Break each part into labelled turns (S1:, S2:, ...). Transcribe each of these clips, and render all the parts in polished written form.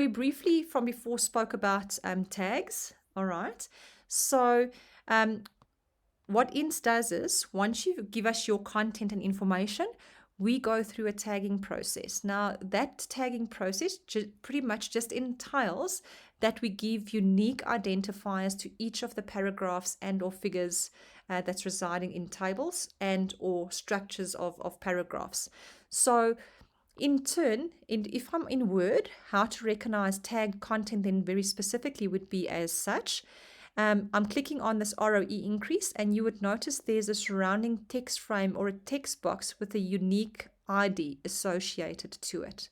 S1: We briefly from before spoke about tags. All right. So what INS does is once you give us your content and information, we go through a tagging process. Now, that tagging process pretty much just entails that we give unique identifiers to each of the paragraphs and or figures that's residing in tables and or structures of paragraphs. So in turn, if I'm in Word, how to recognize tagged content then very specifically would be as such. I'm clicking on this ROE increase, and you would notice there's a surrounding text frame or a text box with a unique ID associated to it.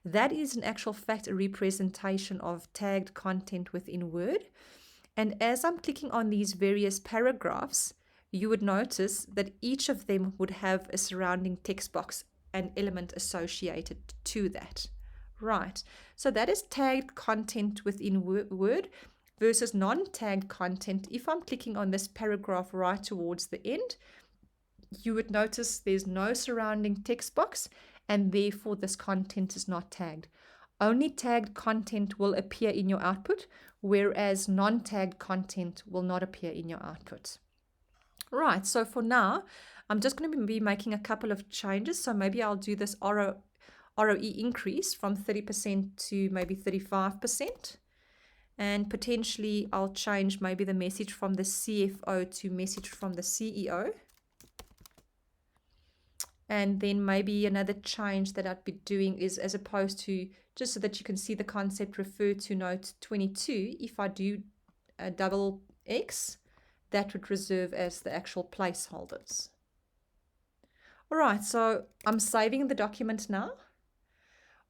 S1: That is in actual fact a representation of tagged content within Word. And as I'm clicking on these various paragraphs, you would notice that each of them would have a surrounding text box, an element associated to that. Right, so that is tagged content within Word versus non-tagged content. If I'm clicking on this paragraph right towards the end, you would notice there's no surrounding text box, and therefore this content is not tagged. Only tagged content will appear in your output, whereas non-tagged content will not appear in your output. Right, so for now, I'm just going to be making a couple of changes. So maybe I'll do this ROE increase from 30% to maybe 35%. And potentially I'll change maybe the message from the CFO to message from the CEO. And then maybe another change that I'd be doing is, as opposed to, just so that you can see the concept, refer to note 22, if I do a double X, that would reserve as the actual placeholders. All right, so I'm saving the document now.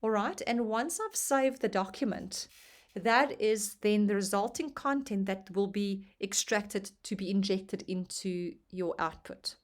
S1: All right, and once I've saved the document, that is then the resulting content that will be extracted to be injected into your output.